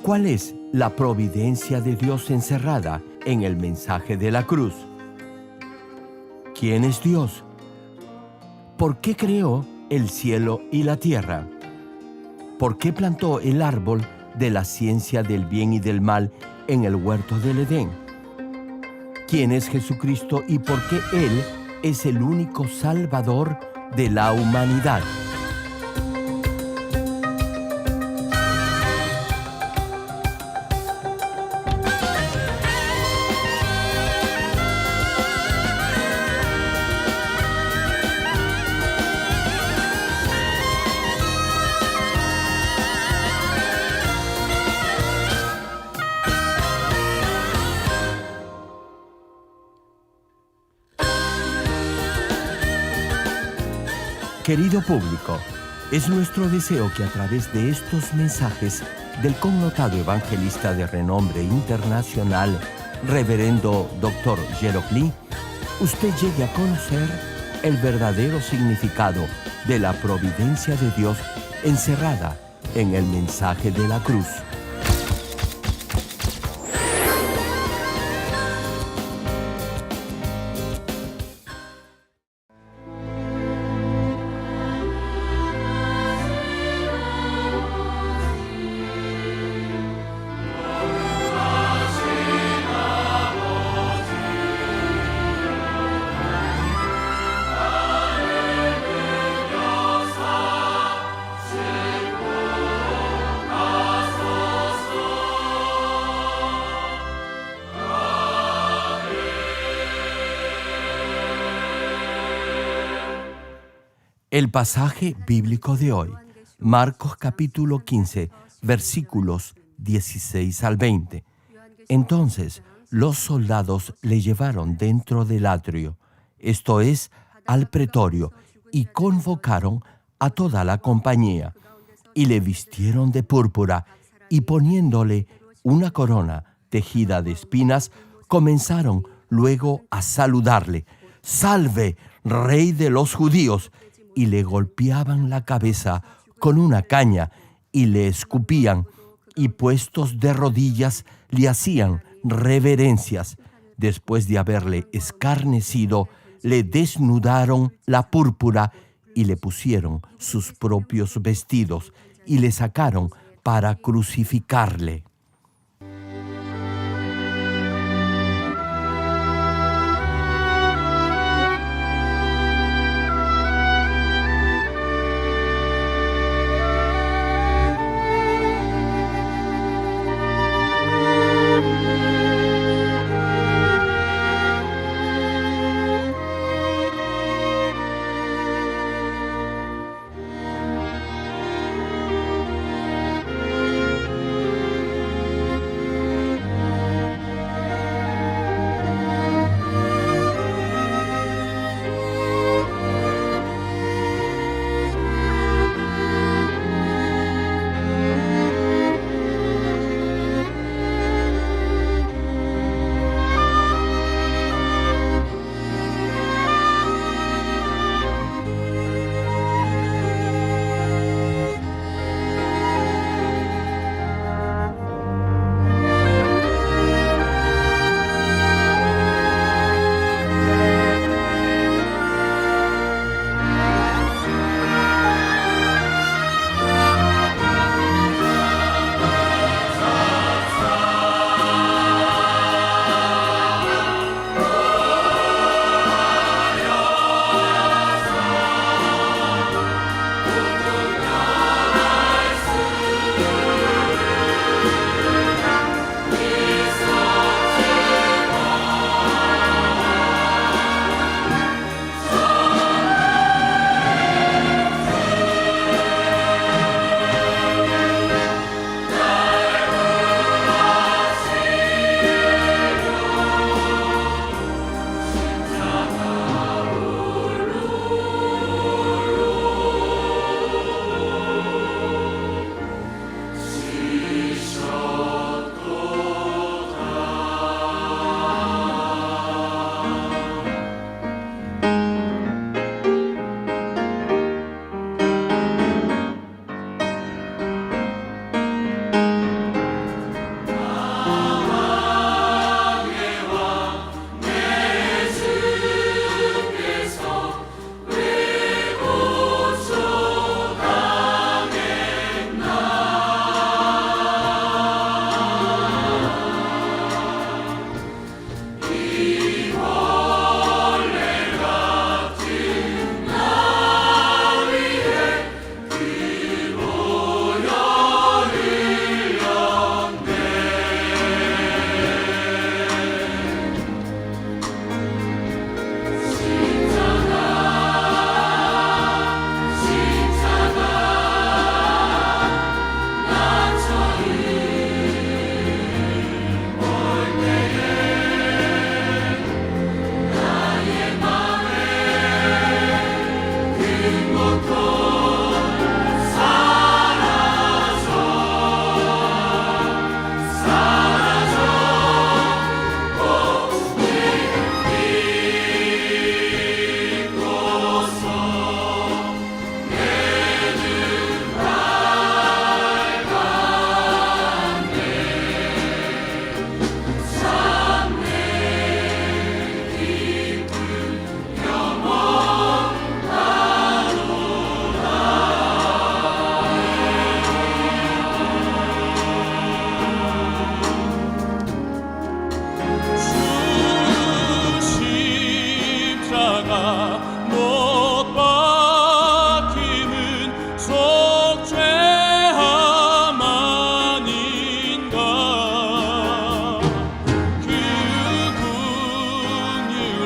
¿Cuál es la providencia de Dios encerrada en el mensaje de la cruz? ¿Quién es Dios? ¿Por qué creó el cielo y la tierra? ¿Por qué plantó el árbol de la ciencia del bien y del mal en el huerto del Edén? ¿Quién es Jesucristo y por qué Él es el único Salvador de la humanidad? Querido público, es nuestro deseo que a través de estos mensajes del connotado evangelista de renombre internacional, Reverendo Dr. Gerald Lee, usted llegue a conocer el verdadero significado de la providencia de Dios encerrada en el mensaje de la cruz. El pasaje bíblico de hoy, Marcos capítulo 15, versículos 16 al 20. Entonces, los soldados le llevaron dentro del atrio, esto es, al pretorio, y convocaron a toda la compañía, y le vistieron de púrpura, y poniéndole una corona tejida de espinas, comenzaron luego a saludarle: «¡Salve, Rey de los judíos!», y le golpeaban la cabeza con una caña y le escupían, y puestos de rodillas le hacían reverencias. Después de haberle escarnecido, le desnudaron la púrpura y le pusieron sus propios vestidos y le sacaron para crucificarle.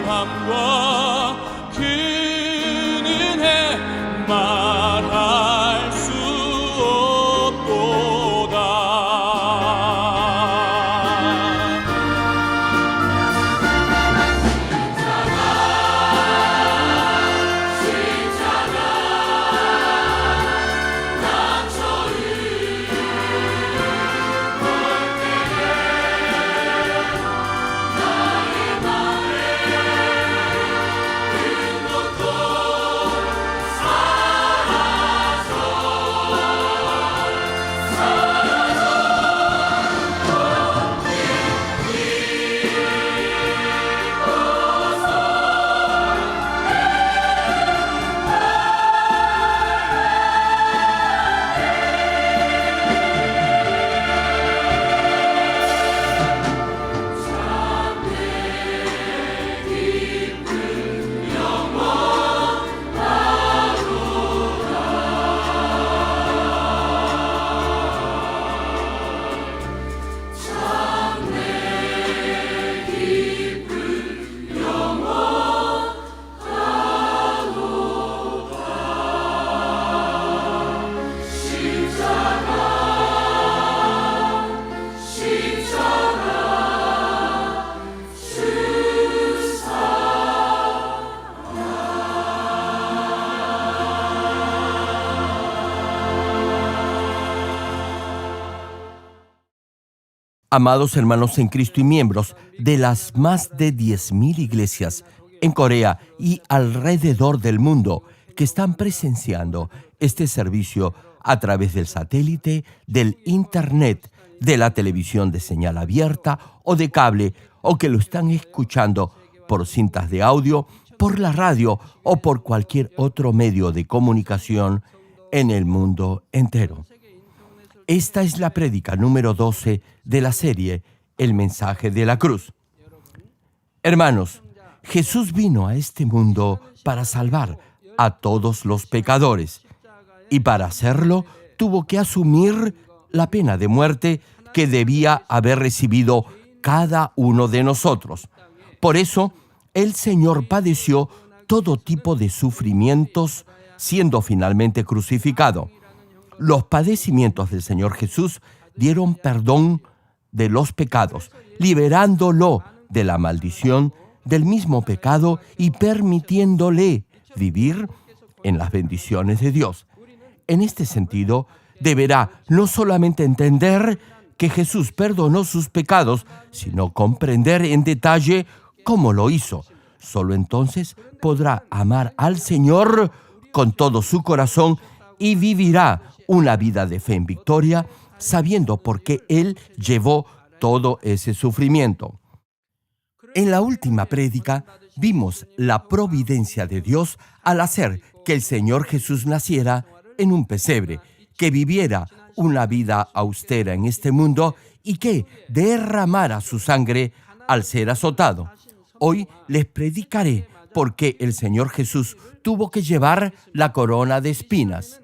구함과 그 은혜 말할 수 없도다. Amados hermanos en Cristo y miembros de las más de 10.000 iglesias en Corea y alrededor del mundo que están presenciando este servicio a través del satélite, del internet, de la televisión de señal abierta o de cable, o que lo están escuchando por cintas de audio, por la radio o por cualquier otro medio de comunicación en el mundo entero. Esta es la prédica número 12 de la serie El mensaje de la cruz. Hermanos, Jesús vino a este mundo para salvar a todos los pecadores y para hacerlo tuvo que asumir la pena de muerte que debía haber recibido cada uno de nosotros. Por eso, el Señor padeció todo tipo de sufrimientos siendo finalmente crucificado. Los padecimientos del Señor Jesús dieron perdón de los pecados, liberándolo de la maldición del mismo pecado y permitiéndole vivir en las bendiciones de Dios. En este sentido, deberá no solamente entender que Jesús perdonó sus pecados, sino comprender en detalle cómo lo hizo. Solo entonces podrá amar al Señor con todo su corazón y vivirá una vida de fe en victoria, sabiendo por qué Él llevó todo ese sufrimiento. En la última prédica vimos la providencia de Dios al hacer que el Señor Jesús naciera en un pesebre, que viviera una vida austera en este mundo y que derramara su sangre al ser azotado. Hoy les predicaré por qué el Señor Jesús tuvo que llevar la corona de espinas.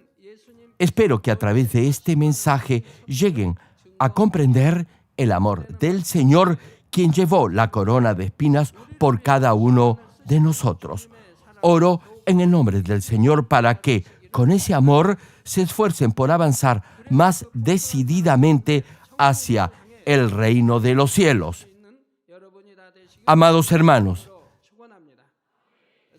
Espero que a través de este mensaje lleguen a comprender el amor del Señor, quien llevó la corona de espinas por cada uno de nosotros. Oro en el nombre del Señor para que, con ese amor, se esfuercen por avanzar más decididamente hacia el reino de los cielos. Amados hermanos,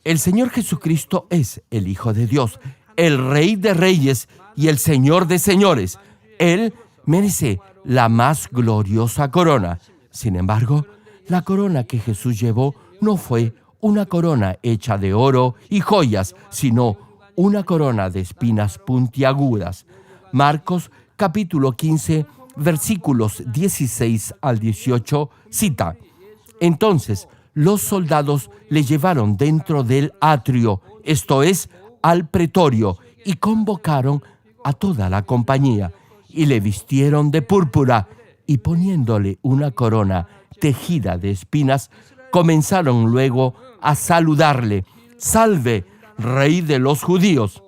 el Señor Jesucristo es el Hijo de Dios, el Rey de Reyes y el Señor de Señores. Él merece la más gloriosa corona. Sin embargo, la corona que Jesús llevó no fue una corona hecha de oro y joyas, sino una corona de espinas puntiagudas. Marcos capítulo 15, versículos 16 al 18, cita: Entonces los soldados le llevaron dentro del atrio, esto es, al pretorio, y convocaron a toda la compañía, y le vistieron de púrpura, y poniéndole una corona tejida de espinas, comenzaron luego a saludarle: «Salve, Rey de los judíos».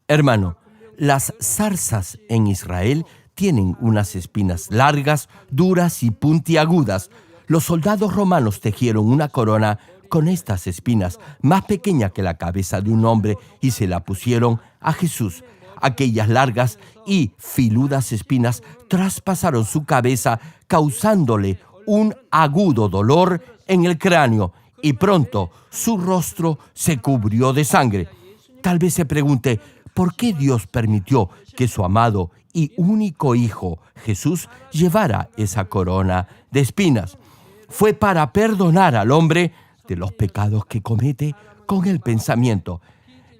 Hermano, las zarzas en Israel tienen unas espinas largas, duras y puntiagudas. Los soldados romanos tejieron una corona con estas espinas, más pequeña que la cabeza de un hombre, y se la pusieron a Jesús. Aquellas largas y filudas espinas traspasaron su cabeza, causándole un agudo dolor en el cráneo, y pronto su rostro se cubrió de sangre. Tal vez se pregunte, ¿por qué Dios permitió que su amado y único Hijo, Jesús, llevara esa corona de espinas? Fue para perdonar al hombre de los pecados que comete con el pensamiento.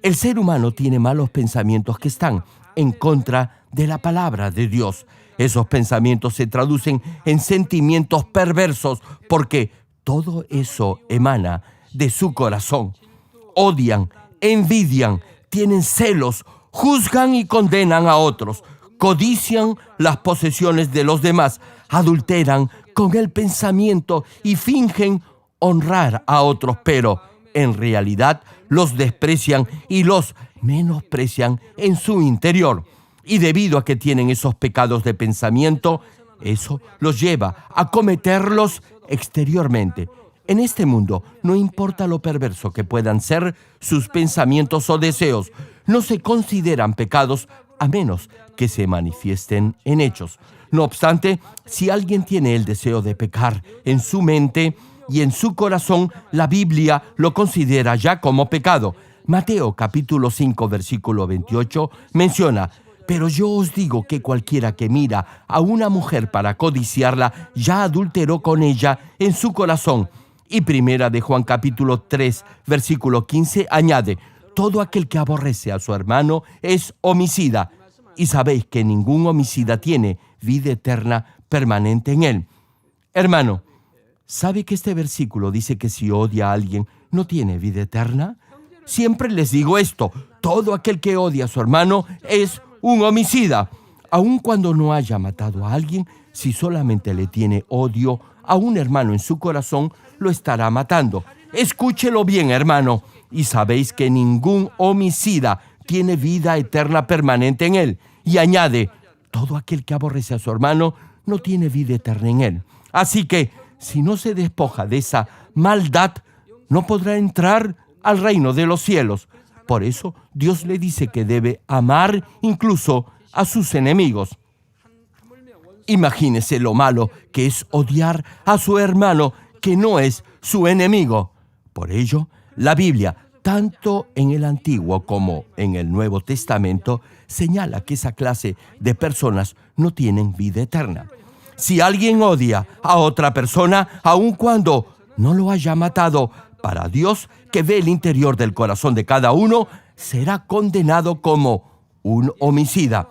El ser humano tiene malos pensamientos que están en contra de la palabra de Dios. Esos pensamientos se traducen en sentimientos perversos porque todo eso emana de su corazón. Odian, envidian, tienen celos, juzgan y condenan a otros, codician las posesiones de los demás, adulteran con el pensamiento y fingen honrar a otros, pero en realidad los desprecian y los menosprecian en su interior. Y debido a que tienen esos pecados de pensamiento, eso los lleva a cometerlos exteriormente. En este mundo, no importa lo perverso que puedan ser sus pensamientos o deseos, no se consideran pecados a menos que se manifiesten en hechos. No obstante, si alguien tiene el deseo de pecar en su mente y en su corazón, la Biblia lo considera ya como pecado. Mateo capítulo 5, versículo 28 menciona: pero yo os digo que cualquiera que mira a una mujer para codiciarla, ya adulteró con ella en su corazón. Y primera de Juan capítulo 3, versículo 15 añade: todo aquel que aborrece a su hermano es homicida. Y sabéis que ningún homicida tiene vida eterna permanente en él. Hermano, ¿sabe que este versículo dice que si odia a alguien no tiene vida eterna? Siempre les digo esto: todo aquel que odia a su hermano es un homicida. Aun cuando no haya matado a alguien, si solamente le tiene odio a un hermano en su corazón, lo estará matando. Escúchelo bien, hermano. Y sabéis que ningún homicida tiene vida eterna permanente en él. Y añade: todo aquel que aborrece a su hermano no tiene vida eterna en él. Así que, si no se despoja de esa maldad, no podrá entrar al reino de los cielos. Por eso, Dios le dice que debe amar incluso a sus enemigos. Imagínese lo malo que es odiar a su hermano que no es su enemigo. Por ello, la Biblia, tanto en el Antiguo como en el Nuevo Testamento, señala que esa clase de personas no tienen vida eterna. Si alguien odia a otra persona, aun cuando no lo haya matado, para Dios, que ve el interior del corazón de cada uno, será condenado como un homicida.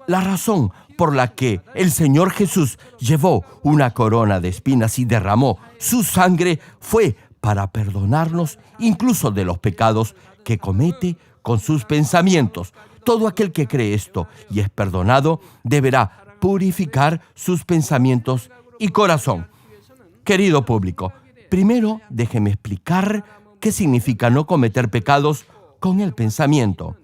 La razón por la que el Señor Jesús llevó una corona de espinas y derramó su sangre fue para perdonarnos incluso de los pecados que comete con sus pensamientos. Todo aquel que cree esto y es perdonado deberá purificar sus pensamientos y corazón. Querido público, primero déjeme explicar qué significa no cometer pecados con el pensamiento.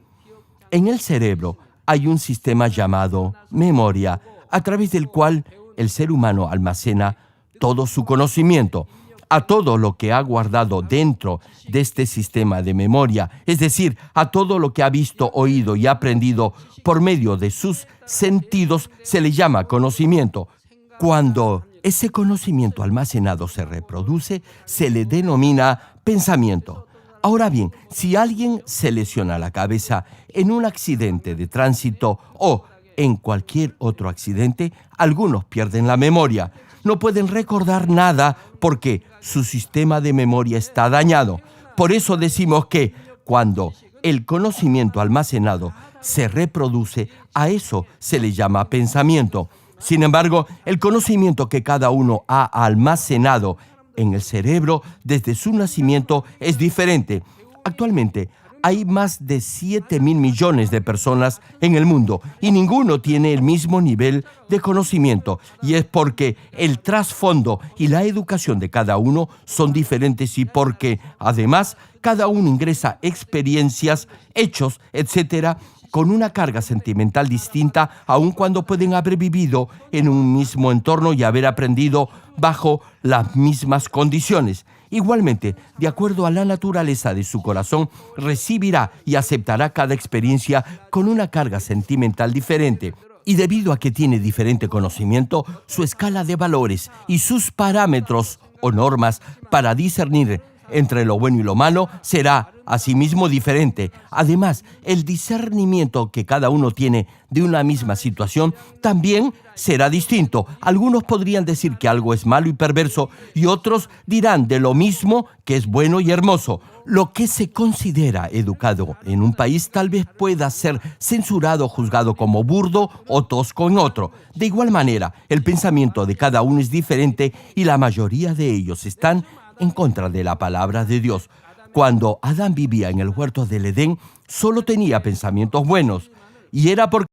En el cerebro hay un sistema llamado memoria, a través del cual el ser humano almacena todo su conocimiento. A todo lo que ha guardado dentro de este sistema de memoria, es decir, a todo lo que ha visto, oído y aprendido por medio de sus sentidos, se le llama conocimiento. Cuando ese conocimiento almacenado se reproduce, se le denomina pensamiento. Ahora bien, si alguien se lesiona la cabeza en un accidente de tránsito o en cualquier otro accidente, algunos pierden la memoria. No pueden recordar nada porque su sistema de memoria está dañado. Por eso decimos que cuando el conocimiento almacenado se reproduce, a eso se le llama pensamiento. Sin embargo, el conocimiento que cada uno ha almacenado en el cerebro desde su nacimiento es diferente. Actualmente hay más de 7.000 millones de personas en el mundo y ninguno tiene el mismo nivel de conocimiento, y es porque el trasfondo y la educación de cada uno son diferentes y porque, además, cada uno ingresa experiencias, hechos, etcétera, con una carga sentimental distinta, aun cuando pueden haber vivido en un mismo entorno y haber aprendido bajo las mismas condiciones. Igualmente, de acuerdo a la naturaleza de su corazón, recibirá y aceptará cada experiencia con una carga sentimental diferente. Y debido a que tiene diferente conocimiento, su escala de valores y sus parámetros o normas para discernir entre lo bueno y lo malo será asimismo diferente. Además, el discernimiento que cada uno tiene de una misma situación también será distinto. Algunos podrían decir que algo es malo y perverso y otros dirán de lo mismo que es bueno y hermoso. Lo que se considera educado en un país tal vez pueda ser censurado o juzgado como burdo o tosco en otro. De igual manera, el pensamiento de cada uno es diferente y la mayoría de ellos están en contra de la palabra de Dios. Cuando Adán vivía en el huerto del Edén, solo tenía pensamientos buenos, y era porque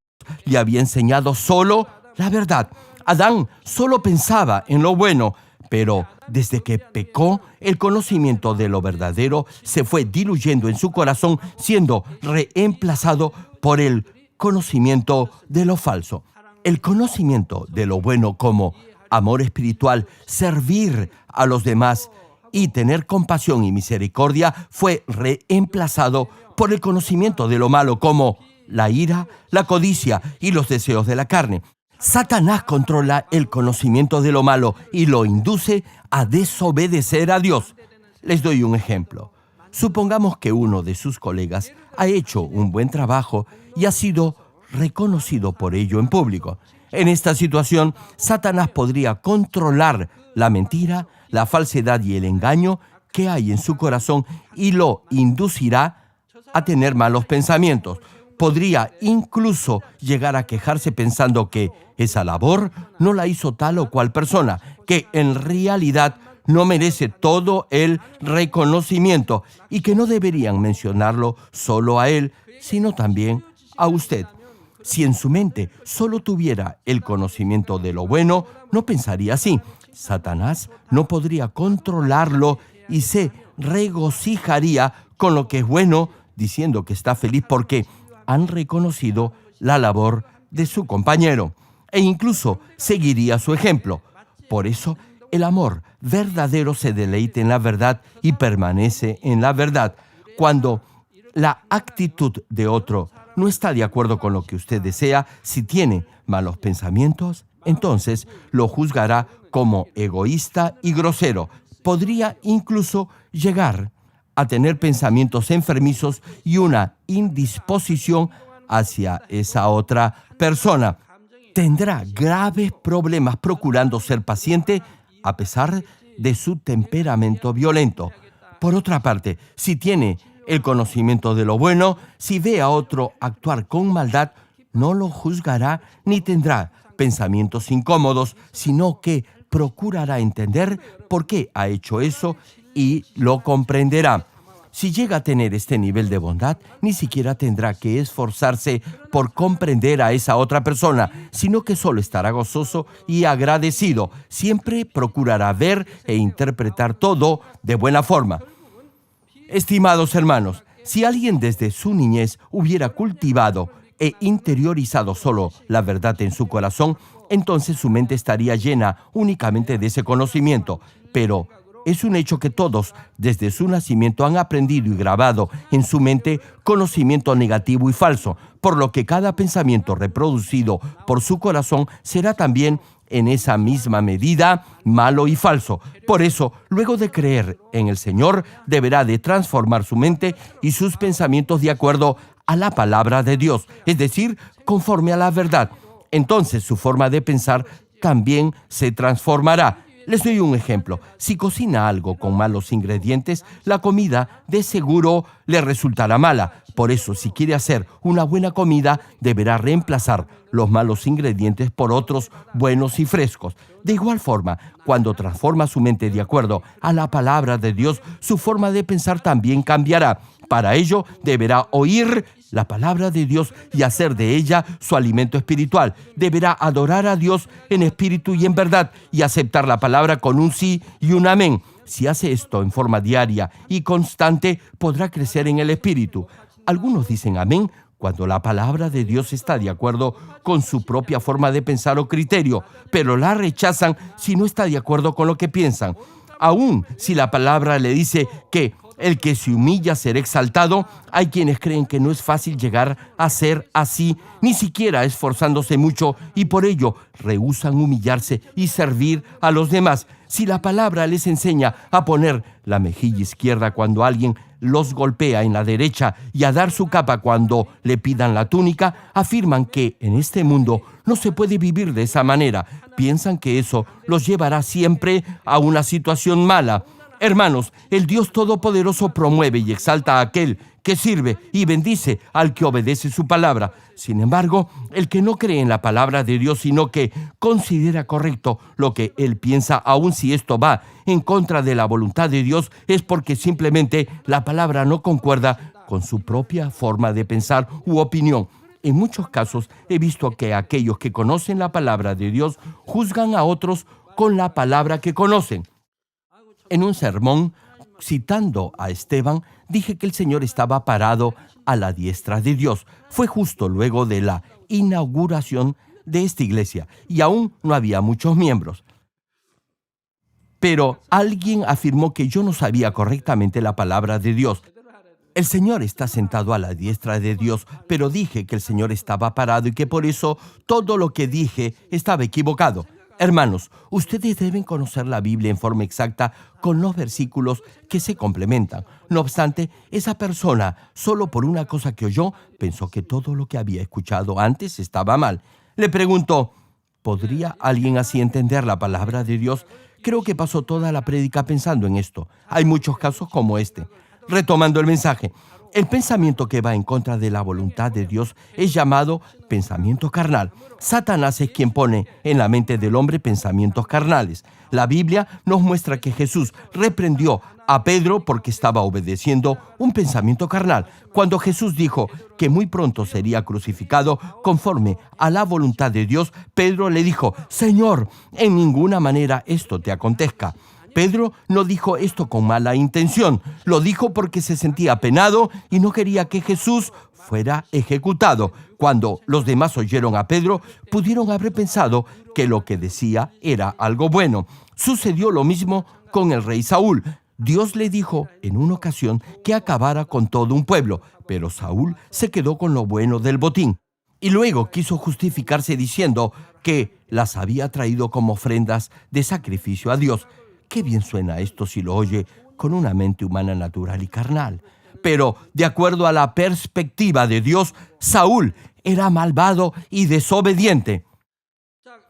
le había enseñado solo la verdad. Adán solo pensaba en lo bueno, pero desde que pecó, el conocimiento de lo verdadero se fue diluyendo en su corazón, siendo reemplazado por el conocimiento de lo falso. El conocimiento de lo bueno como amor espiritual, servir a los demás y tener compasión y misericordia fue reemplazado por el conocimiento de lo malo como la ira, la codicia y los deseos de la carne. Satanás controla el conocimiento de lo malo y lo induce a desobedecer a Dios. Les doy un ejemplo. Supongamos que uno de sus colegas ha hecho un buen trabajo y ha sido reconocido por ello en público. En esta situación, Satanás podría controlar la mentira, la falsedad y el engaño que hay en su corazón y lo inducirá a tener malos pensamientos. Podría incluso llegar a quejarse pensando que esa labor no la hizo tal o cual persona, que en realidad no merece todo el reconocimiento y que no deberían mencionarlo solo a él, sino también a usted. Si en su mente solo tuviera el conocimiento de lo bueno, no pensaría así. Satanás no podría controlarlo y se regocijaría con lo que es bueno, diciendo que está feliz porque han reconocido la labor de su compañero, e incluso seguiría su ejemplo. Por eso, el amor verdadero se deleita en la verdad y permanece en la verdad. Cuando la actitud de otro no está de acuerdo con lo que usted desea, si tiene malos pensamientos, entonces lo juzgará como egoísta y grosero. Podría incluso llegar a tener pensamientos enfermizos y una indisposición hacia esa otra persona. Tendrá graves problemas procurando ser paciente a pesar de su temperamento violento. Por otra parte, si tiene el conocimiento de lo bueno, si ve a otro actuar con maldad, no lo juzgará ni tendrá pensamientos incómodos, sino que procurará entender por qué ha hecho eso y lo comprenderá. Si llega a tener este nivel de bondad, ni siquiera tendrá que esforzarse por comprender a esa otra persona, sino que solo estará gozoso y agradecido. Siempre procurará ver e interpretar todo de buena forma. Estimados hermanos, si alguien desde su niñez hubiera cultivado e interiorizado solo la verdad en su corazón, entonces su mente estaría llena únicamente de ese conocimiento. Pero es un hecho que todos, desde su nacimiento, han aprendido y grabado en su mente conocimiento negativo y falso, por lo que cada pensamiento reproducido por su corazón será también en esa misma medida malo y falso. Por eso, luego de creer en el Señor, deberá de transformar su mente y sus pensamientos de acuerdo a la palabra de Dios, es decir, conforme a la verdad. Entonces su forma de pensar también se transformará. Les doy un ejemplo. Si cocina algo con malos ingredientes, la comida de seguro le resultará mala. Por eso, si quiere hacer una buena comida, deberá reemplazar los malos ingredientes por otros buenos y frescos. De igual forma, cuando transforma su mente de acuerdo a la palabra de Dios, su forma de pensar también cambiará. Para ello, deberá oír la palabra de Dios y hacer de ella su alimento espiritual. Deberá adorar a Dios en espíritu y en verdad y aceptar la palabra con un sí y un amén. Si hace esto en forma diaria y constante, podrá crecer en el espíritu. Algunos dicen amén cuando la palabra de Dios está de acuerdo con su propia forma de pensar o criterio, pero la rechazan si no está de acuerdo con lo que piensan. Aún si la palabra le dice que el que se humilla será exaltado, hay quienes creen que no es fácil llegar a ser así, ni siquiera esforzándose mucho, y por ello rehúsan humillarse y servir a los demás. Si la palabra les enseña a poner la mejilla izquierda cuando alguien los golpea en la derecha y a dar su capa cuando le pidan la túnica, afirman que en este mundo no se puede vivir de esa manera. Piensan que eso los llevará siempre a una situación mala. Hermanos, el Dios Todopoderoso promueve y exalta a aquel que sirve y bendice al que obedece su palabra. Sin embargo, el que no cree en la palabra de Dios, sino que considera correcto lo que él piensa, aun si esto va en contra de la voluntad de Dios, es porque simplemente la palabra no concuerda con su propia forma de pensar u opinión. En muchos casos he visto que aquellos que conocen la palabra de Dios juzgan a otros con la palabra que conocen. En un sermón, citando a Esteban, dije que el Señor estaba parado a la diestra de Dios. Fue justo luego de la inauguración de esta iglesia y aún no había muchos miembros. Pero alguien afirmó que yo no sabía correctamente la palabra de Dios. El Señor está sentado a la diestra de Dios, pero dije que el Señor estaba parado y que por eso todo lo que dije estaba equivocado. Hermanos, ustedes deben conocer la Biblia en forma exacta con los versículos que se complementan. No obstante, esa persona, solo por una cosa que oyó, pensó que todo lo que había escuchado antes estaba mal. Le preguntó, ¿podría alguien así entender la palabra de Dios? Creo que pasó toda la prédica pensando en esto. Hay muchos casos como este. Retomando el mensaje, el pensamiento que va en contra de la voluntad de Dios es llamado pensamiento carnal. Satanás es quien pone en la mente del hombre pensamientos carnales. La Biblia nos muestra que Jesús reprendió a Pedro porque estaba obedeciendo un pensamiento carnal. Cuando Jesús dijo que muy pronto sería crucificado conforme a la voluntad de Dios, Pedro le dijo, Señor, en ninguna manera esto te acontezca. Pedro no dijo esto con mala intención, lo dijo porque se sentía apenado y no quería que Jesús fuera ejecutado. Cuando los demás oyeron a Pedro, pudieron haber pensado que lo que decía era algo bueno. Sucedió lo mismo con el rey Saúl. Dios le dijo en una ocasión que acabara con todo un pueblo, pero Saúl se quedó con lo bueno del botín. Y luego quiso justificarse diciendo que las había traído como ofrendas de sacrificio a Dios. Qué bien suena esto si lo oye con una mente humana natural y carnal. Pero, de acuerdo a la perspectiva de Dios, Saúl era malvado y desobediente.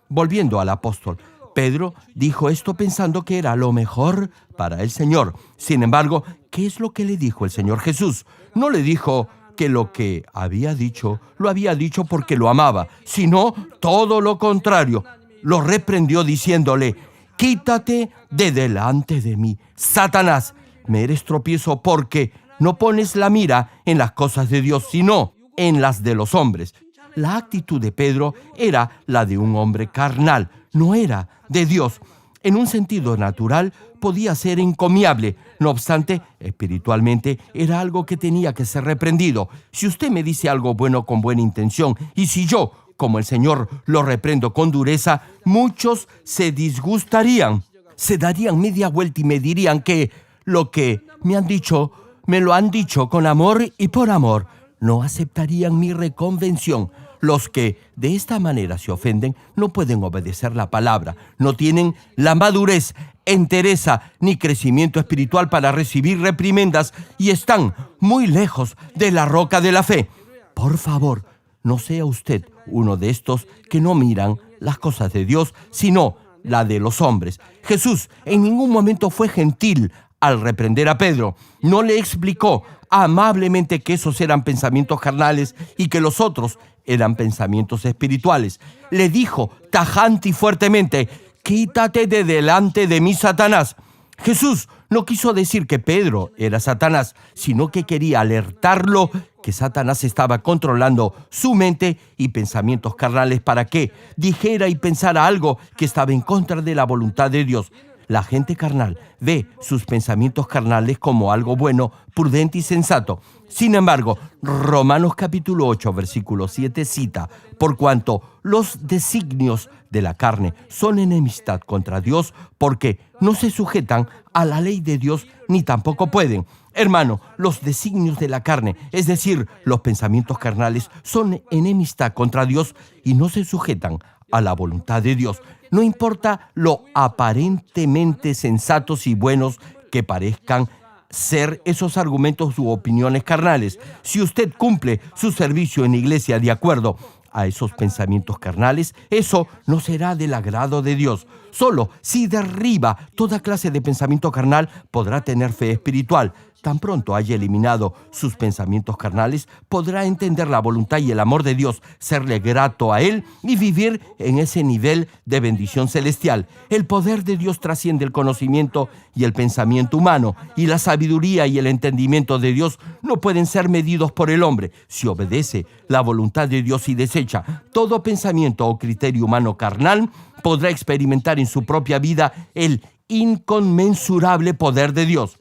Volviendo al apóstol, Pedro dijo esto pensando que era lo mejor para el Señor. Sin embargo, ¿qué es lo que le dijo el Señor Jesús? No le dijo que lo que había dicho, lo había dicho porque lo amaba, sino todo lo contrario. Lo reprendió diciéndole, quítate de delante de mí, Satanás, me eres tropiezo porque no pones la mira en las cosas de Dios, sino en las de los hombres. La actitud de Pedro era la de un hombre carnal, no era de Dios. En un sentido natural podía ser encomiable, no obstante, espiritualmente era algo que tenía que ser reprendido. Si usted me dice algo bueno con buena intención, y si yo, como el Señor, lo reprendo con dureza, muchos se disgustarían, se darían media vuelta y me dirían que lo que me han dicho, me lo han dicho con amor y por amor. No aceptarían mi reconvención. Los que de esta manera se ofenden no pueden obedecer la palabra, no tienen la madurez, entereza ni crecimiento espiritual para recibir reprimendas y están muy lejos de la roca de la fe. Por favor, no sea usted uno de estos que no miran las cosas de Dios, sino la de los hombres. Jesús en ningún momento fue gentil al reprender a Pedro. No le explicó amablemente que esos eran pensamientos carnales y que los otros eran pensamientos espirituales. Le dijo tajante y fuertemente, quítate de delante de mí, Satanás. Jesús no quiso decir que Pedro era Satanás, sino que quería alertarlo que Satanás estaba controlando su mente y pensamientos carnales para que dijera y pensara algo que estaba en contra de la voluntad de Dios. La gente carnal ve sus pensamientos carnales como algo bueno, prudente y sensato. Sin embargo, Romanos capítulo 8, versículo 7 cita: por cuanto los designios de la carne son enemistad contra Dios, porque no se sujetan a la ley de Dios, ni tampoco pueden. Hermano, los designios de la carne, es decir, los pensamientos carnales, son enemistad contra Dios y no se sujetan a la voluntad de Dios. No importa lo aparentemente sensatos y buenos que parezcan ser esos argumentos u opiniones carnales. Si usted cumple su servicio en la iglesia de acuerdo a esos pensamientos carnales, eso no será del agrado de Dios. Solo si derriba toda clase de pensamiento carnal podrá tener fe espiritual. Tan pronto haya eliminado sus pensamientos carnales, podrá entender la voluntad y el amor de Dios, serle grato a Él y vivir en ese nivel de bendición celestial. El poder de Dios trasciende el conocimiento y el pensamiento humano, y la sabiduría y el entendimiento de Dios no pueden ser medidos por el hombre. Si obedece la voluntad de Dios y desecha todo pensamiento o criterio humano carnal, podrá experimentar en su propia vida el inconmensurable poder de Dios.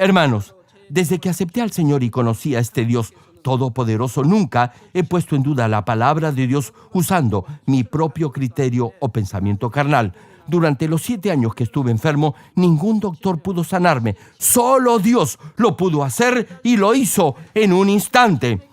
Hermanos, desde que acepté al Señor y conocí a este Dios todopoderoso, nunca he puesto en duda la palabra de Dios usando mi propio criterio o pensamiento carnal. Durante los 7 años que estuve enfermo, ningún doctor pudo sanarme. Solo Dios lo pudo hacer y lo hizo en un instante.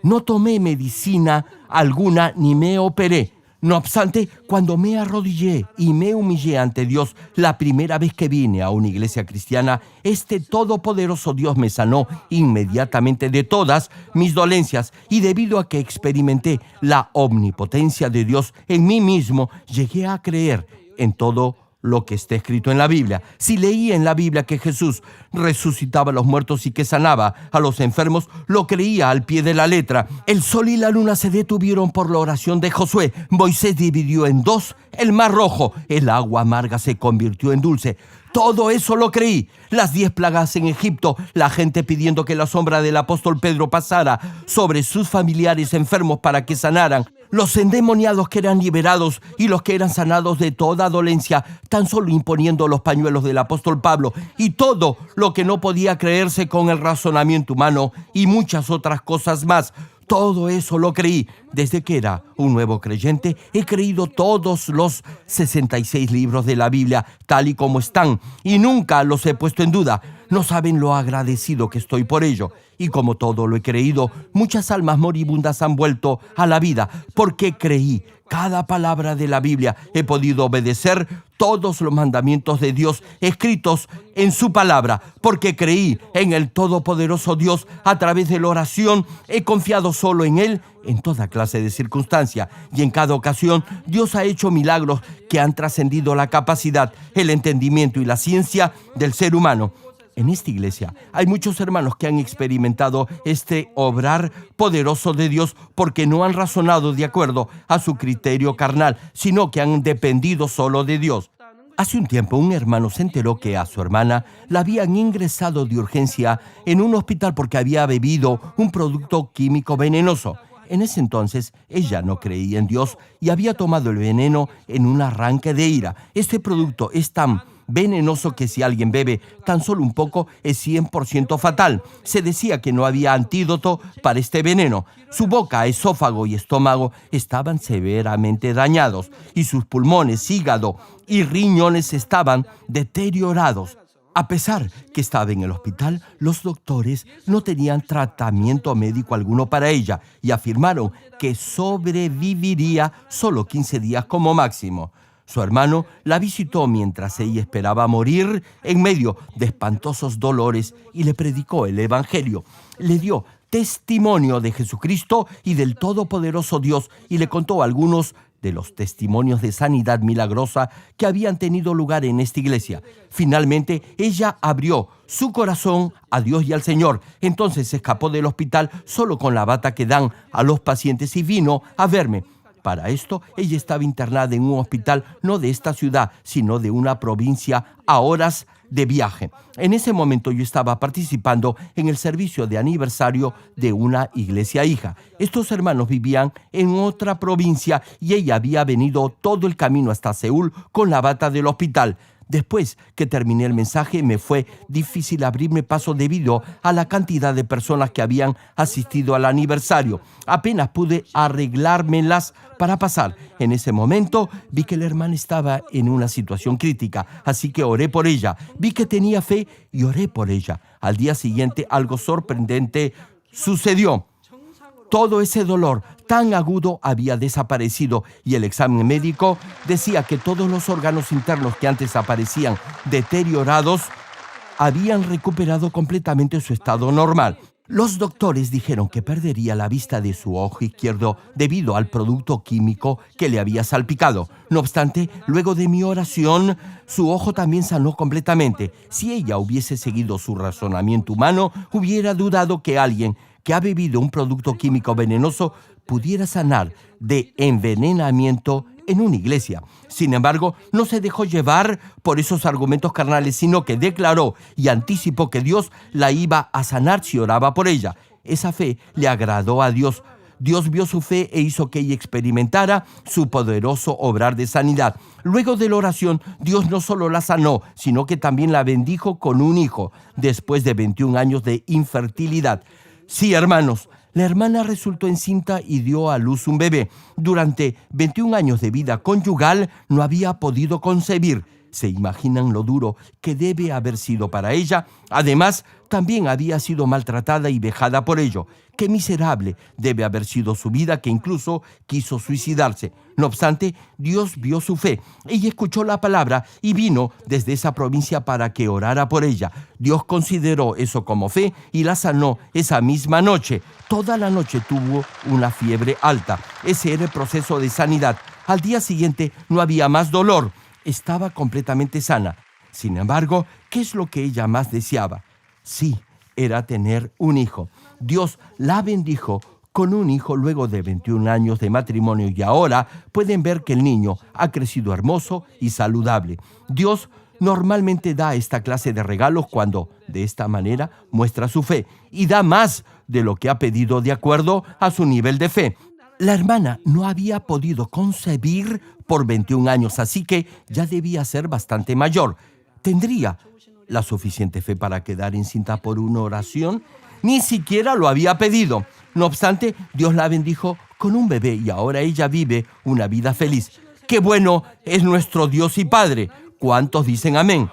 No tomé medicina alguna ni me operé. No obstante, cuando me arrodillé y me humillé ante Dios la primera vez que vine a una iglesia cristiana, este todopoderoso Dios me sanó inmediatamente de todas mis dolencias, y debido a que experimenté la omnipotencia de Dios en mí mismo, llegué a creer en todo lo que está escrito en la Biblia. Si leí en la Biblia que Jesús resucitaba a los muertos y que sanaba a los enfermos, lo creía al pie de la letra. El sol y la luna se detuvieron por la oración de Josué. Moisés dividió en dos el mar rojo. El agua amarga se convirtió en dulce. Todo eso lo creí. Las 10 plagas en Egipto, la gente pidiendo que la sombra del apóstol Pedro pasara sobre sus familiares enfermos para que sanaran, los endemoniados que eran liberados y los que eran sanados de toda dolencia, tan solo imponiendo los pañuelos del apóstol Pablo, y todo lo que no podía creerse con el razonamiento humano, y muchas otras cosas más. Todo eso lo creí. Desde que era un nuevo creyente, he creído todos los 66 libros de la Biblia tal y como están, y nunca los he puesto en duda. No saben lo agradecido que estoy por ello. Y como todo lo he creído, muchas almas moribundas han vuelto a la vida porque creí cada palabra de la Biblia. He podido obedecer todos los mandamientos de Dios escritos en su palabra, porque creí en el todopoderoso Dios a través de la oración. He confiado solo en Él en toda clase de circunstancia, y en cada ocasión Dios ha hecho milagros que han trascendido la capacidad, el entendimiento y la ciencia del ser humano. En esta iglesia hay muchos hermanos que han experimentado este obrar poderoso de Dios porque no han razonado de acuerdo a su criterio carnal, sino que han dependido solo de Dios. Hace un tiempo un hermano se enteró que a su hermana la habían ingresado de urgencia en un hospital porque había bebido un producto químico venenoso. En ese entonces ella no creía en Dios y había tomado el veneno en un arranque de ira. Este producto es tan venenoso que si alguien bebe tan solo un poco es 100% fatal. Se decía que no había antídoto para este veneno. Su boca, esófago y estómago estaban severamente dañados y sus pulmones, hígado y riñones estaban deteriorados. A pesar que estaba en el hospital, los doctores no tenían tratamiento médico alguno para ella y afirmaron que sobreviviría solo 15 días como máximo. Su hermano la visitó mientras ella esperaba morir en medio de espantosos dolores y le predicó el Evangelio. Le dio testimonio de Jesucristo y del Todopoderoso Dios y le contó algunos de los testimonios de sanidad milagrosa que habían tenido lugar en esta iglesia. Finalmente, ella abrió su corazón a Dios y al Señor. Entonces se escapó del hospital solo con la bata que dan a los pacientes y vino a verme. Para esto, ella estaba internada en un hospital no de esta ciudad, sino de una provincia a horas de viaje. En ese momento yo estaba participando en el servicio de aniversario de una iglesia hija. Estos hermanos vivían en otra provincia y ella había venido todo el camino hasta Seúl con la bata del hospital. Después que terminé el mensaje, me fue difícil abrirme paso debido a la cantidad de personas que habían asistido al aniversario. Apenas pude arreglármelas para pasar. En ese momento vi que la hermana estaba en una situación crítica, así que oré por ella. Vi que tenía fe y oré por ella. Al día siguiente, algo sorprendente sucedió. Todo ese dolor tan agudo había desaparecido y el examen médico decía que todos los órganos internos que antes aparecían deteriorados habían recuperado completamente su estado normal. Los doctores dijeron que perdería la vista de su ojo izquierdo debido al producto químico que le había salpicado. No obstante, luego de mi oración, su ojo también sanó completamente. Si ella hubiese seguido su razonamiento humano, hubiera dudado que alguien que ha bebido un producto químico venenoso pudiera sanar de envenenamiento en una iglesia. Sin embargo, no se dejó llevar por esos argumentos carnales, sino que declaró y anticipó que Dios la iba a sanar si oraba por ella. Esa fe le agradó a Dios. Dios vio su fe e hizo que ella experimentara su poderoso obrar de sanidad. Luego de la oración, Dios no solo la sanó, sino que también la bendijo con un hijo, después de 21 años de infertilidad. Sí, hermanos, la hermana resultó encinta y dio a luz un bebé. Durante 21 años de vida conyugal no había podido concebir. ¿Se imaginan lo duro que debe haber sido para ella? Además, también había sido maltratada y vejada por ello. Qué miserable debe haber sido su vida, que incluso quiso suicidarse. No obstante, Dios vio su fe. Ella escuchó la palabra y vino desde esa provincia para que orara por ella. Dios consideró eso como fe y la sanó esa misma noche. Toda la noche tuvo una fiebre alta. Ese era el proceso de sanidad. Al día siguiente no había más dolor. Estaba completamente sana. Sin embargo, ¿qué es lo que ella más deseaba? Sí, era tener un hijo. Dios la bendijo con un hijo luego de 21 años de matrimonio y ahora pueden ver que el niño ha crecido hermoso y saludable. Dios normalmente da esta clase de regalos cuando, de esta manera, muestra su fe y da más de lo que ha pedido de acuerdo a su nivel de fe. La hermana no había podido concebir por 21 años, así que ya debía ser bastante mayor. ¿Tendría la suficiente fe para quedar encinta por una oración? Ni siquiera lo había pedido. No obstante, Dios la bendijo con un bebé y ahora ella vive una vida feliz. ¡Qué bueno es nuestro Dios y Padre! ¿Cuántos dicen amén?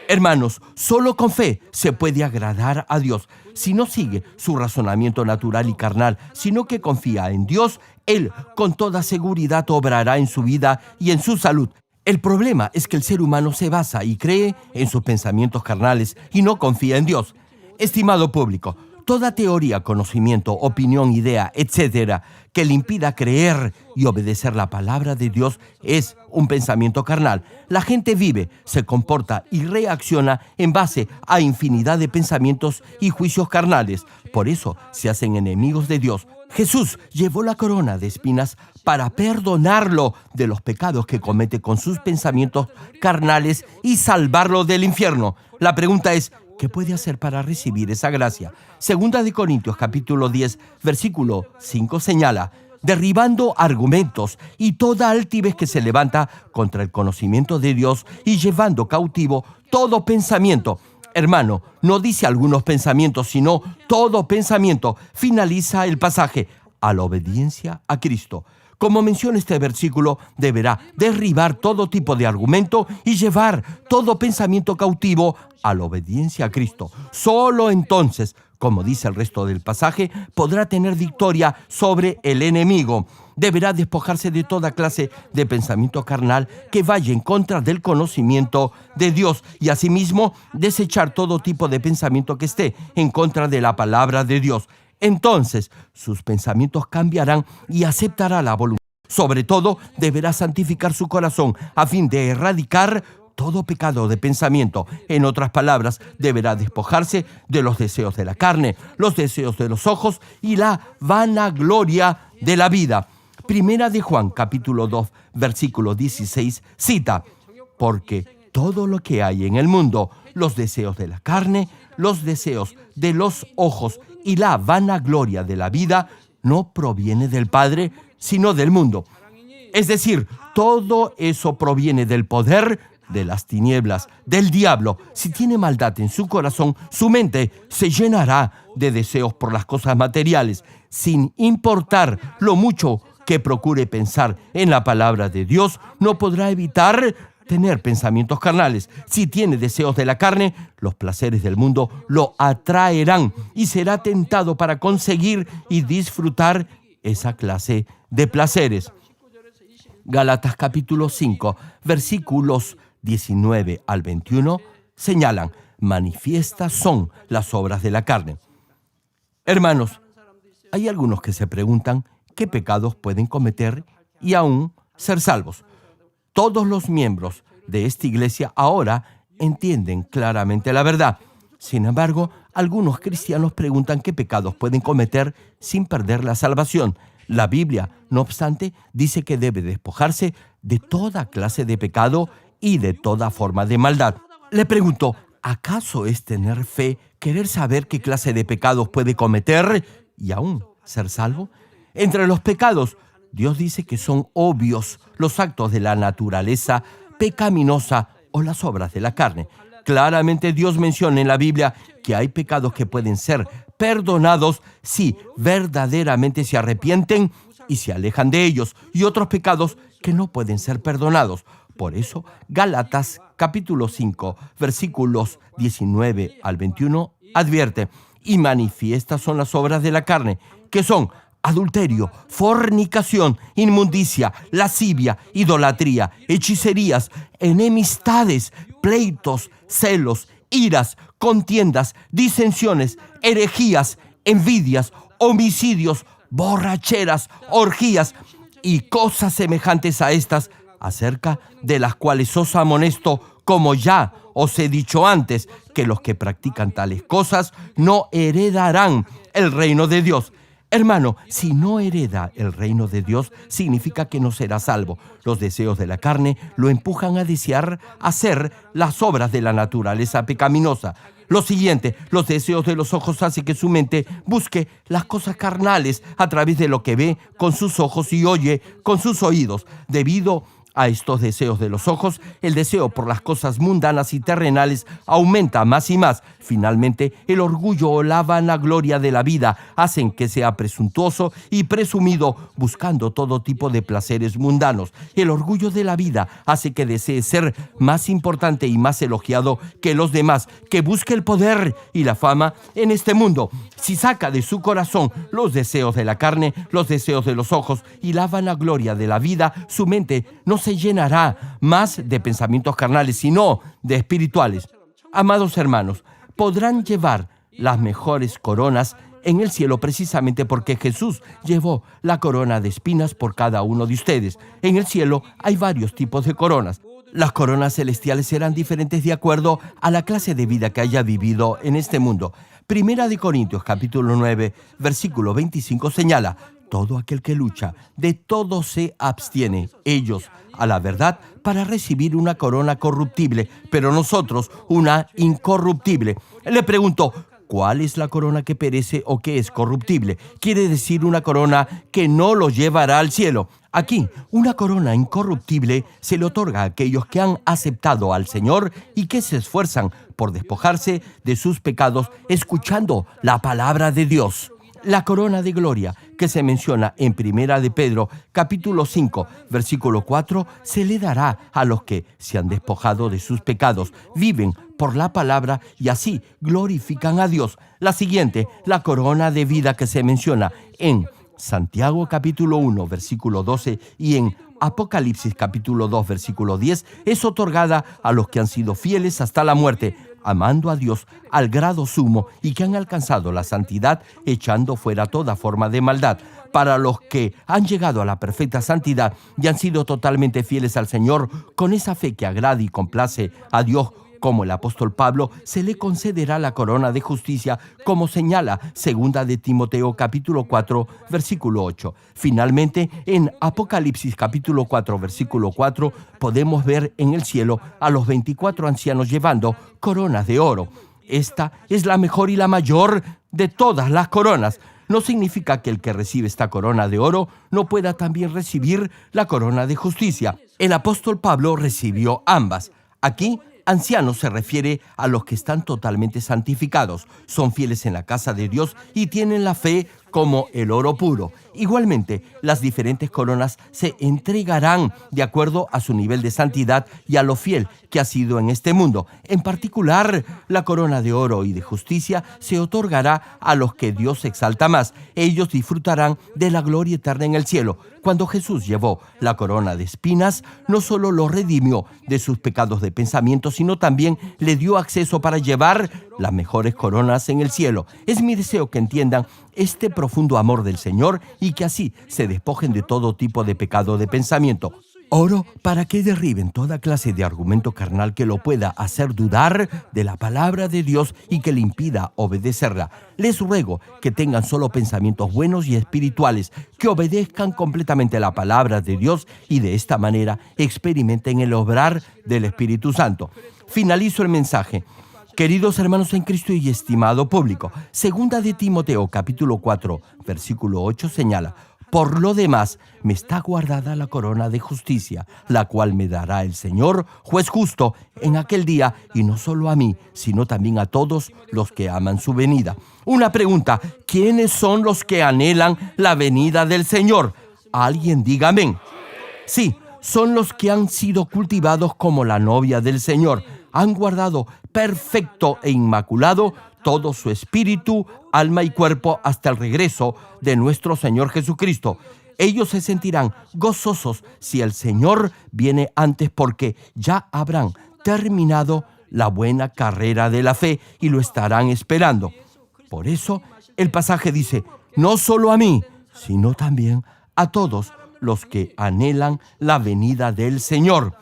Hermanos, solo con fe se puede agradar a Dios. Si no sigue su razonamiento natural y carnal, sino que confía en Dios, Él con toda seguridad obrará en su vida y en su salud. El problema es que el ser humano se basa y cree en sus pensamientos carnales y no confía en Dios. Estimado público, toda teoría, conocimiento, opinión, idea, etcétera, que le impida creer y obedecer la palabra de Dios es un pensamiento carnal. La gente vive, se comporta y reacciona en base a infinidad de pensamientos y juicios carnales. Por eso se hacen enemigos de Dios. Jesús llevó la corona de espinas para perdonarlo de los pecados que comete con sus pensamientos carnales y salvarlo del infierno. La pregunta es, ¿qué puede hacer para recibir esa gracia? Segunda de Corintios, capítulo 10, versículo 5 señala: derribando argumentos y toda altivez que se levanta contra el conocimiento de Dios y llevando cautivo todo pensamiento. Hermano, no dice algunos pensamientos, sino todo pensamiento. Finaliza el pasaje: a la obediencia a Cristo. Como menciona este versículo, deberá derribar todo tipo de argumento y llevar todo pensamiento cautivo a la obediencia a Cristo. Solo entonces, como dice el resto del pasaje, podrá tener victoria sobre el enemigo. Deberá despojarse de toda clase de pensamiento carnal que vaya en contra del conocimiento de Dios y asimismo desechar todo tipo de pensamiento que esté en contra de la palabra de Dios. Entonces, sus pensamientos cambiarán y aceptará la voluntad. Sobre todo, deberá santificar su corazón a fin de erradicar todo pecado de pensamiento. En otras palabras, deberá despojarse de los deseos de la carne, los deseos de los ojos y la vanagloria de la vida. Primera de Juan, capítulo 2, versículo 16, cita: porque todo lo que hay en el mundo, los deseos de la carne, los deseos de los ojos y la vanagloria de la vida, no proviene del Padre, sino del mundo. Es decir, todo eso proviene del poder de las tinieblas, del diablo. Si tiene maldad en su corazón, su mente se llenará de deseos por las cosas materiales, sin importar lo mucho que procure pensar en la palabra de Dios. No podrá evitar tener pensamientos carnales. Si tiene deseos de la carne, los placeres del mundo lo atraerán y será tentado para conseguir y disfrutar esa clase de placeres. Gálatas capítulo 5, versículos 19 al 21 señalan: manifiestas son las obras de la carne. Hermanos, hay algunos que se preguntan qué pecados pueden cometer y aún ser salvos. Todos los miembros de esta iglesia ahora entienden claramente la verdad. Sin embargo, algunos cristianos preguntan qué pecados pueden cometer sin perder la salvación. La Biblia, no obstante, dice que debe despojarse de toda clase de pecado y de toda forma de maldad. Le pregunto, ¿acaso es tener fe querer saber qué clase de pecados puede cometer y aún ser salvo? Entre los pecados, Dios dice que son obvios los actos de la naturaleza pecaminosa o las obras de la carne. Claramente Dios menciona en la Biblia que hay pecados que pueden ser perdonados si verdaderamente se arrepienten y se alejan de ellos, y otros pecados que no pueden ser perdonados. Por eso, Gálatas capítulo 5, versículos 19 al 21 advierte: y manifiestas son las obras de la carne, que son adulterio, fornicación, inmundicia, lascivia, idolatría, hechicerías, enemistades, pleitos, celos, iras, contiendas, disensiones, herejías, envidias, homicidios, borracheras, orgías y cosas semejantes a estas, acerca de las cuales os amonesto, como ya os he dicho antes, que los que practican tales cosas no heredarán el reino de Dios. Hermano, si no hereda el reino de Dios, significa que no será salvo. Los deseos de la carne lo empujan a desear hacer las obras de la naturaleza pecaminosa. Lo siguiente, los deseos de los ojos hacen que su mente busque las cosas carnales a través de lo que ve con sus ojos y oye con sus oídos. Debido a estos deseos de los ojos, el deseo por las cosas mundanas y terrenales aumenta más y más. Finalmente, el orgullo o la vanagloria de la vida hacen que sea presuntuoso y presumido, buscando todo tipo de placeres mundanos. El orgullo de la vida hace que desee ser más importante y más elogiado que los demás, que busque el poder y la fama en este mundo. Si saca de su corazón los deseos de la carne, los deseos de los ojos y la vanagloria de la vida, su mente no se llenará más de pensamientos carnales, sino de espirituales. Amados hermanos, podrán llevar las mejores coronas en el cielo precisamente porque Jesús llevó la corona de espinas por cada uno de ustedes. En el cielo hay varios tipos de coronas. Las coronas celestiales serán diferentes de acuerdo a la clase de vida que haya vivido en este mundo. Primera de Corintios capítulo 9, versículo 25 señala: todo aquel que lucha, de todo se abstiene, ellos a la verdad, para recibir una corona corruptible, pero nosotros una incorruptible. Le pregunto, ¿cuál es la corona que perece o que es corruptible? Quiere decir una corona que no lo llevará al cielo. Aquí, una corona incorruptible se le otorga a aquellos que han aceptado al Señor y que se esfuerzan por despojarse de sus pecados escuchando la palabra de Dios. La corona de gloria que se menciona en Primera de Pedro, capítulo 5, versículo 4, se le dará a los que se han despojado de sus pecados, viven por la palabra y así glorifican a Dios. La siguiente, la corona de vida que se menciona en Santiago, capítulo 1, versículo 12 y en Apocalipsis, capítulo 2, versículo 10, es otorgada a los que han sido fieles hasta la muerte, amando a Dios al grado sumo y que han alcanzado la santidad, echando fuera toda forma de maldad. Para los que han llegado a la perfecta santidad y han sido totalmente fieles al Señor, con esa fe que agrada y complace a Dios, como el apóstol Pablo, se le concederá la corona de justicia, como señala 2 de Timoteo capítulo 4, versículo 8. Finalmente, en Apocalipsis capítulo 4, versículo 4, podemos ver en el cielo a los 24 ancianos llevando coronas de oro. Esta es la mejor y la mayor de todas las coronas. No significa que el que recibe esta corona de oro no pueda también recibir la corona de justicia. El apóstol Pablo recibió ambas. Aquí, ancianos se refiere a los que están totalmente santificados, son fieles en la casa de Dios y tienen la fe como el oro puro. Igualmente, las diferentes coronas se entregarán de acuerdo a su nivel de santidad y a lo fiel que ha sido en este mundo. En particular, la corona de oro y de justicia se otorgará a los que Dios exalta más. Ellos disfrutarán de la gloria eterna en el cielo. Cuando Jesús llevó la corona de espinas, no solo lo redimió de sus pecados de pensamiento, sino también le dio acceso para llevar las mejores coronas en el cielo. Es mi deseo que entiendan este profundo amor del Señor y que así se despojen de todo tipo de pecado de pensamiento. Oro para que derriben toda clase de argumento carnal que lo pueda hacer dudar de la palabra de Dios y que le impida obedecerla. Les ruego que tengan solo pensamientos buenos y espirituales, que obedezcan completamente la palabra de Dios y de esta manera experimenten el obrar del Espíritu Santo. Finalizo el mensaje. Queridos hermanos en Cristo y estimado público, segunda de Timoteo capítulo 4, versículo 8 señala: por lo demás, me está guardada la corona de justicia, la cual me dará el Señor, juez justo, en aquel día, y no solo a mí, sino también a todos los que aman su venida. Una pregunta: ¿quiénes son los que anhelan la venida del Señor? Alguien diga amén. Sí, son los que han sido cultivados como la novia del Señor. Han guardado perfecto e inmaculado todo su espíritu, alma y cuerpo hasta el regreso de nuestro Señor Jesucristo. Ellos se sentirán gozosos si el Señor viene antes, porque ya habrán terminado la buena carrera de la fe y lo estarán esperando. Por eso el pasaje dice: no solo a mí, sino también a todos los que anhelan la venida del Señor.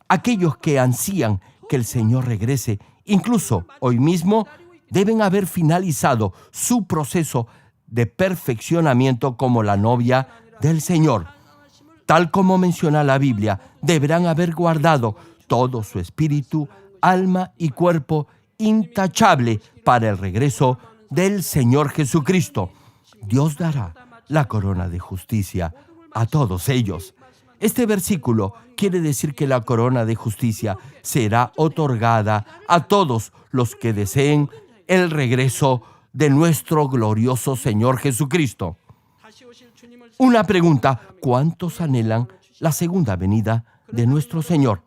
Aquellos que ansían que el Señor regrese, incluso hoy mismo, deben haber finalizado su proceso de perfeccionamiento como la novia del Señor. Tal como menciona la Biblia, deberán haber guardado todo su espíritu, alma y cuerpo intachable para el regreso del Señor Jesucristo. Dios dará la corona de justicia a todos ellos. Este versículo quiere decir que la corona de justicia será otorgada a todos los que deseen el regreso de nuestro glorioso Señor Jesucristo. Una pregunta: ¿cuántos anhelan la segunda venida de nuestro Señor?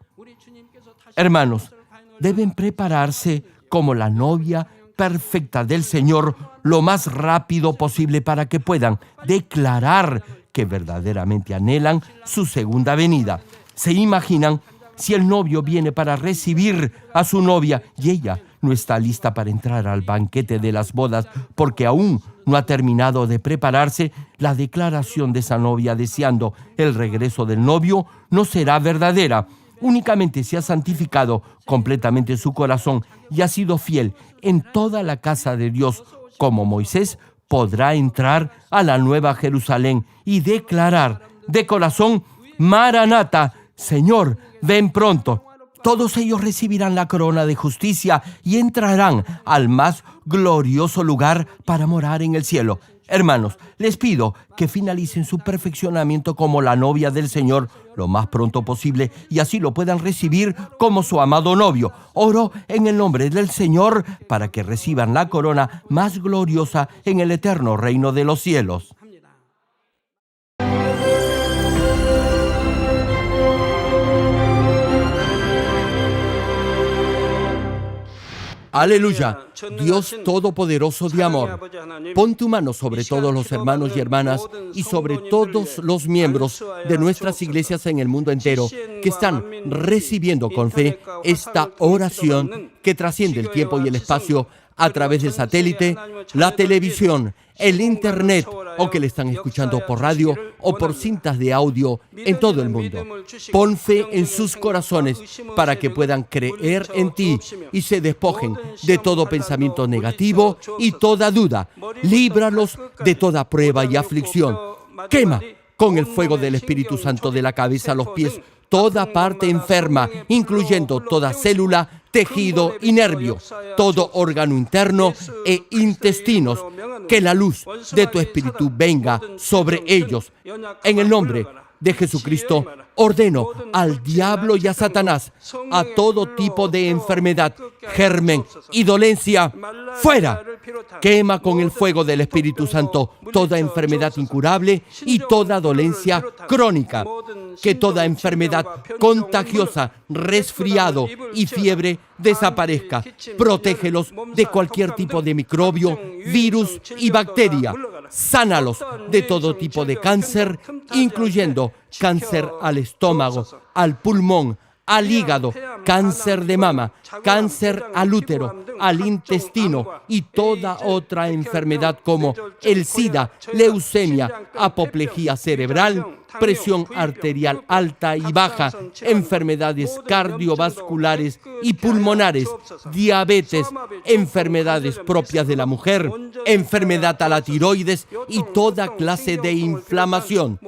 Hermanos, deben prepararse como la novia perfecta del Señor lo más rápido posible para que puedan declarar que verdaderamente anhelan su segunda venida. ¿Se imaginan si el novio viene para recibir a su novia y ella no está lista para entrar al banquete de las bodas porque aún no ha terminado de prepararse? La declaración de esa novia deseando el regreso del novio no será verdadera. Únicamente si ha santificado completamente su corazón y ha sido fiel en toda la casa de Dios, como Moisés, podrá entrar a la Nueva Jerusalén y declarar de corazón: Maranata, Señor, ven pronto. Todos ellos recibirán la corona de justicia y entrarán al más glorioso lugar para morar en el cielo. Hermanos, les pido que finalicen su perfeccionamiento como la novia del Señor lo más pronto posible y así lo puedan recibir como su amado novio. Oro en el nombre del Señor para que reciban la corona más gloriosa en el eterno reino de los cielos. Aleluya, Dios Todopoderoso de amor, pon tu mano sobre todos los hermanos y hermanas y sobre todos los miembros de nuestras iglesias en el mundo entero que están recibiendo con fe esta oración que trasciende el tiempo y el espacio a través del satélite, la televisión, el internet, o que le están escuchando por radio o por cintas de audio en todo el mundo. Pon fe en sus corazones para que puedan creer en ti y se despojen de todo pensamiento negativo y toda duda. Líbralos de toda prueba y aflicción. Quema con el fuego del Espíritu Santo de la cabeza a los pies toda parte enferma, incluyendo toda célula, tejido y nervio, todo órgano interno e intestinos. Que la luz de tu Espíritu venga sobre ellos. En el nombre de Jesucristo, ordeno al diablo y a Satanás, a todo tipo de enfermedad, germen y dolencia, fuera. Quema con el fuego del Espíritu Santo toda enfermedad incurable y toda dolencia crónica. Que toda enfermedad contagiosa, resfriado y fiebre desaparezca. Protégelos de cualquier tipo de microbio, virus y bacteria. Sánalos de todo tipo de cáncer, incluyendo cáncer al estómago, al pulmón, al hígado, cáncer de mama, cáncer al útero, al intestino y toda otra enfermedad como el SIDA, leucemia, apoplejía cerebral, presión arterial alta y baja, enfermedades cardiovasculares y pulmonares, diabetes, enfermedades propias de la mujer, enfermedad a la tiroides y toda clase de inflamación.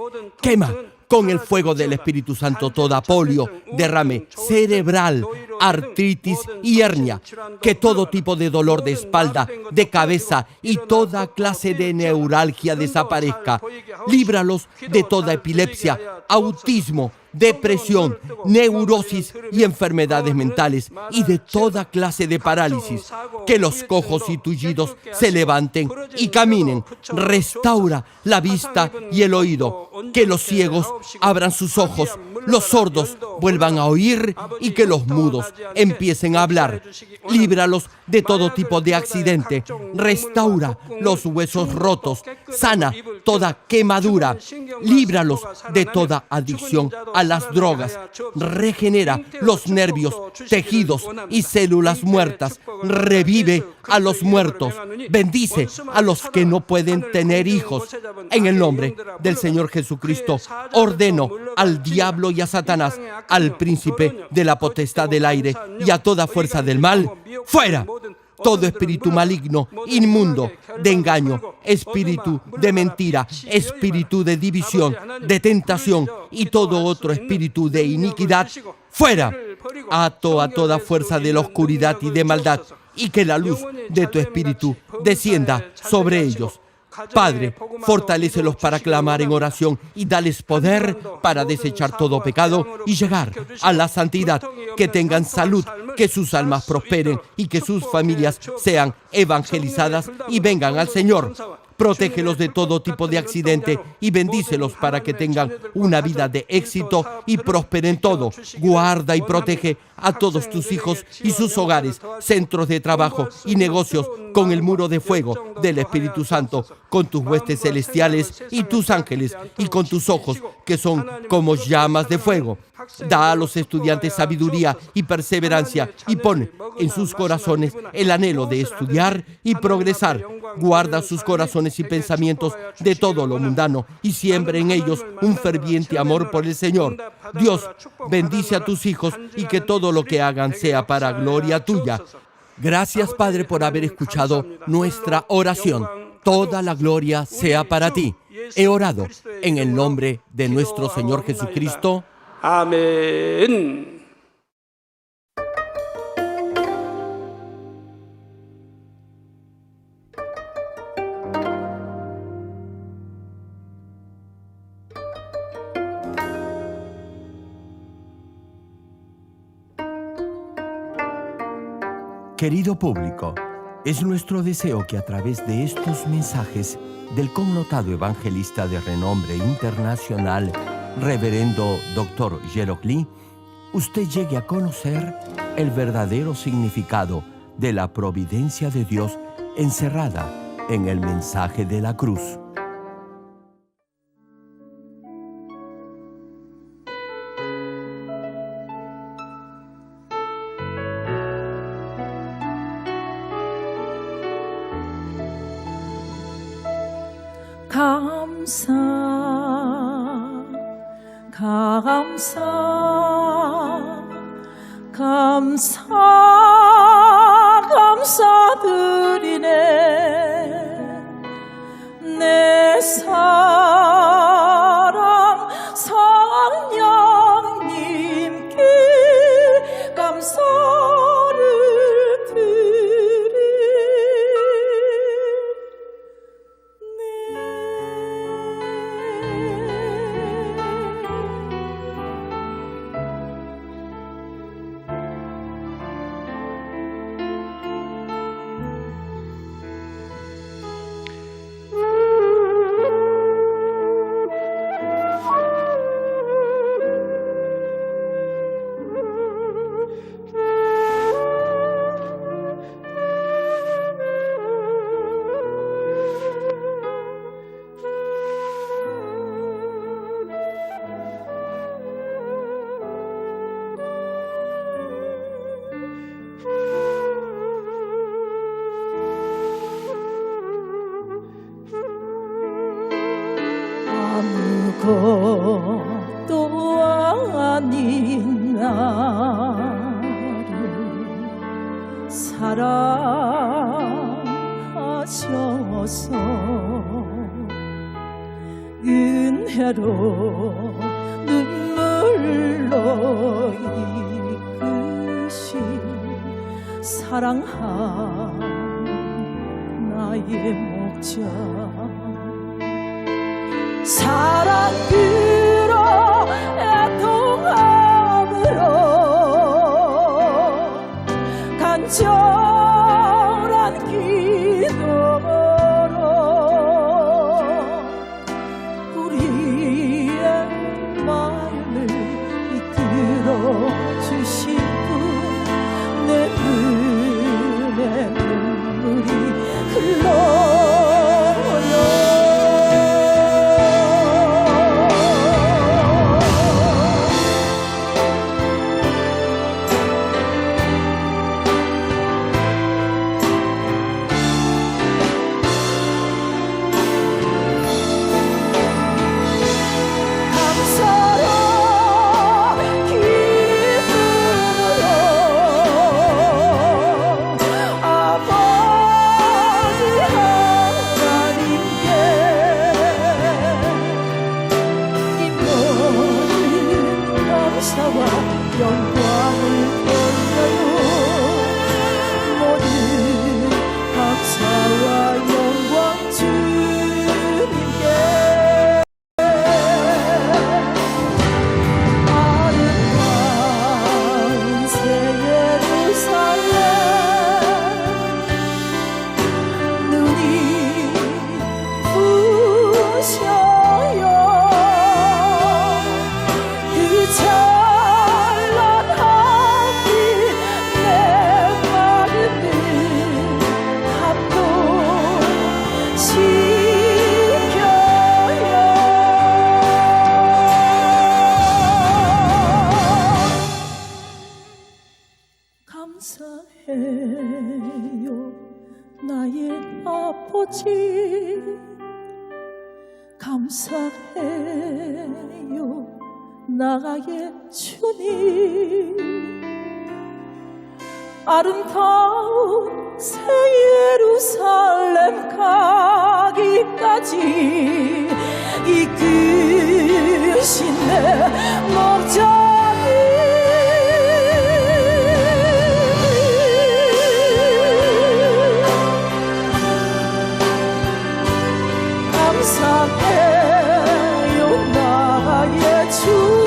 Quema con el fuego del Espíritu Santo toda polio, derrame cerebral, artritis y hernia, que todo tipo de dolor de espalda, de cabeza y toda clase de neuralgia desaparezca. Líbralos de toda epilepsia, autismo, depresión, neurosis y enfermedades mentales y de toda clase de parálisis. Que los cojos y tullidos se levanten y caminen. Restaura la vista y el oído. Que los ciegos abran sus ojos, los sordos vuelvan a oír y que los mudos empiecen a hablar. Líbralos de todo tipo de accidente. Restaura los huesos rotos. Sana toda quemadura. Líbralos de toda adicción a las drogas. Regenera los nervios, tejidos y células muertas. Revive a los muertos. Bendice a los que no pueden tener hijos. En el nombre del Señor Jesucristo, ordeno al diablo y a Satanás, al príncipe de la potestad del aire y a toda fuerza del mal, fuera. Todo espíritu maligno, inmundo, de engaño, espíritu de mentira, espíritu de división, de tentación y todo otro espíritu de iniquidad, fuera. Ato a toda fuerza de la oscuridad y de maldad, y que la luz de tu espíritu descienda sobre ellos. Padre, fortalécelos para clamar en oración y dales poder para desechar todo pecado y llegar a la santidad. Que tengan salud, que sus almas prosperen y que sus familias sean evangelizadas y vengan al Señor. Protégelos de todo tipo de accidente y bendícelos para que tengan una vida de éxito y prosperen todo. Guarda y protege a todos tus hijos y sus hogares, centros de trabajo y negocios con el muro de fuego del Espíritu Santo, con tus huestes celestiales y tus ángeles y con tus ojos que son como llamas de fuego. Da a los estudiantes sabiduría y perseverancia y pone en sus corazones el anhelo de estudiar y progresar. Guarda sus corazones y pensamientos de todo lo mundano y siembra en ellos un ferviente amor por el Señor. Dios, bendice a tus hijos y que todo lo que hagan sea para gloria tuya. Gracias, Padre, por haber escuchado nuestra oración. Toda la gloria sea para ti. He orado en el nombre de nuestro Señor Jesucristo. Amén. Querido público, es nuestro deseo que a través de estos mensajes del connotado evangelista de renombre internacional, Reverendo Dr. Gerald Lee, usted llegue a conocer el verdadero significado de la providencia de Dios encerrada en el mensaje de la cruz. 감사드리네. 내 사랑 성령님께 감사를 드리네. 아무것도 아닌 나를 사랑하셔서 은혜로 눈물로 이끄신 사랑한 나의 목자 사랑으로 애통함으로 간절한 기도로 우리의 마음을 이끌어 주신 분 내 눈에 눈물이 흘러요 영광을 돌려요 모든 감사와 영광 주님께 아름다운 새 예루살렘 눈이 부셔요 그 감사해요 나의 아버지 감사해요 나의 주님 아름다운 새 예루살렘 가기까지 이끄신 내 목자님 감사해요 나의 주